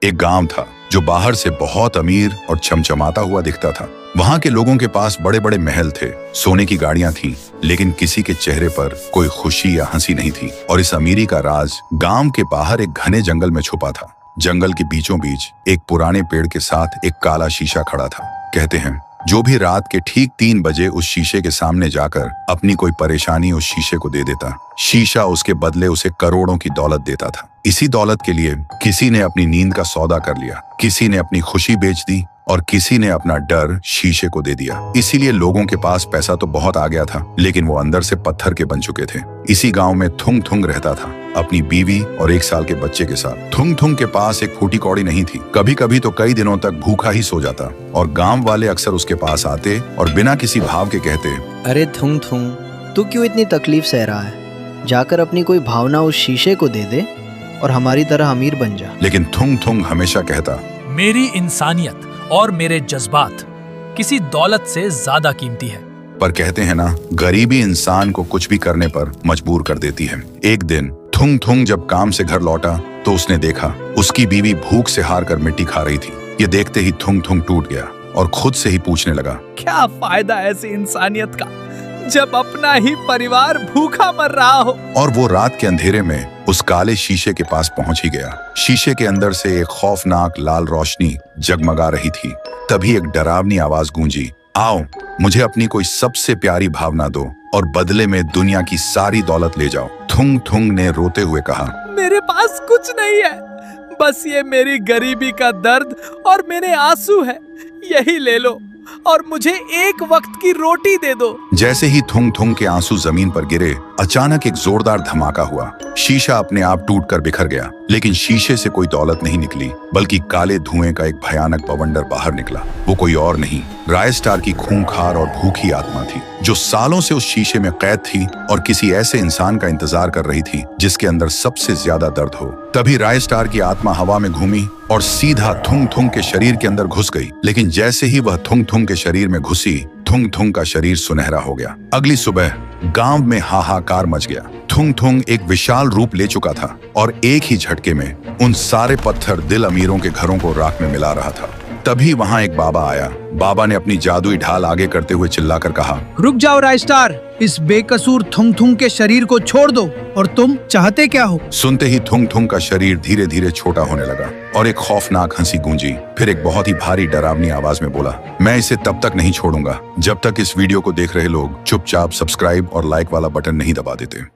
एक गांव था जो बाहर से बहुत अमीर और चमचमाता हुआ दिखता था। वहां के लोगों के पास बड़े बड़े महल थे, सोने की गाड़ियां थीं, लेकिन किसी के चेहरे पर कोई खुशी या हंसी नहीं थी। और इस अमीरी का राज गांव के बाहर एक घने जंगल में छुपा था। जंगल के बीचों बीच एक पुराने पेड़ के साथ एक काला शीशा खड़ा था। कहते हैं जो भी रात के ठीक 3 बजे उस शीशे के सामने जाकर अपनी कोई परेशानी उस शीशे को दे देता, शीशा उसके बदले उसे करोड़ों की दौलत देता था। इसी दौलत के लिए किसी ने अपनी नींद का सौदा कर लिया, किसी ने अपनी खुशी बेच दी और किसी ने अपना डर शीशे को दे दिया। इसीलिए लोगों के पास पैसा तो बहुत आ गया था, लेकिन वो अंदर से पत्थर के बन चुके थे। इसी गांव में थुंग थुंग रहता था, अपनी बीवी और 1 साल के बच्चे के साथ। थुंग थुंग के पास एक फूटी कौड़ी नहीं थी। कभी कभी तो कई दिनों तक भूखा ही सो जाता और गांव वाले अक्सर उसके पास आते और बिना किसी भाव के कहते, अरे थुंग थुंग, तू क्यों इतनी तकलीफ सह रहा है? जाकर अपनी कोई भावना उस शीशे को दे दे और हमारी तरह अमीर बन जा। लेकिन थुंग थुंग हमेशा कहता, मेरी इंसानियत और मेरे जज्बात किसी दौलत से ज्यादा कीमती है। पर कहते हैं ना, गरीबी इंसान को कुछ भी करने पर मजबूर कर देती है। एक दिन थुंग थुंग जब काम से घर लौटा तो उसने देखा उसकी बीवी भूख से हार कर मिट्टी खा रही थी। ये देखते ही थुंग थुंग टूट गया और खुद से ही पूछने लगा, क्या फायदा ऐसी इंसानियत का जब अपना ही परिवार भूखा मर रहा हो। और वो रात के अंधेरे में उस काले शीशे के पास पहुंच ही गया। शीशे के अंदर से एक खौफनाक लाल रोशनी जगमगा रही थी। तभी एक डरावनी आवाज गूंजी, आओ मुझे अपनी कोई सबसे प्यारी भावना दो और बदले में दुनिया की सारी दौलत ले जाओ। थुंग थुंग ने रोते हुए कहा, मेरे पास कुछ नहीं है, बस ये मेरी गरीबी का दर्द और मेरे आंसू है। यही ले लो और मुझे एक वक्त की रोटी दे दो। जैसे ही थुंग थुंग के आंसू जमीन पर गिरे, अचानक एक जोरदार धमाका हुआ। शीशा अपने आप टूटकर बिखर गया, लेकिन शीशे से कोई दौलत नहीं निकली, बल्कि काले धुएं का एक भयानक बवंडर बाहर निकला। वो कोई और नहीं, रायस्टार की खूंखार और भूखी आत्मा थी, जो सालों से उस शीशे में कैद थी और किसी ऐसे इंसान का इंतजार कर रही थी जिसके अंदर सबसे ज्यादा दर्द हो। तभी रायस्टार की आत्मा हवा में घूमी और सीधा थुंग थुंग के शरीर के अंदर घुस गई। लेकिन जैसे ही वह थुंग थुंग के शरीर में घुसी, थुंग थुंग का शरीर सुनहरा हो गया। अगली सुबह गांव में हाहाकार मच गया। थुंग थुंग एक विशाल रूप ले चुका था और एक ही झटके में उन सारे पत्थर दिल अमीरों के घरों को राख में मिला रहा था। तभी वहां एक बाबा आया। बाबा ने अपनी जादुई ढाल आगे करते हुए चिल्लाकर कहा, रुक जाओ रायस्टार, इस बेकसूर थुंग थुंग के शरीर को छोड़ दो। और तुम चाहते क्या हो? सुनते ही थुंग थुंग का शरीर धीरे धीरे छोटा होने लगा और एक खौफनाक हंसी गूंजी। फिर एक बहुत ही भारी डरावनी आवाज में बोला, मैं इसे तब तक नहीं छोड़ूंगा जब तक इस वीडियो को देख रहे लोग चुपचाप सब्सक्राइब और लाइक वाला बटन नहीं दबा देते।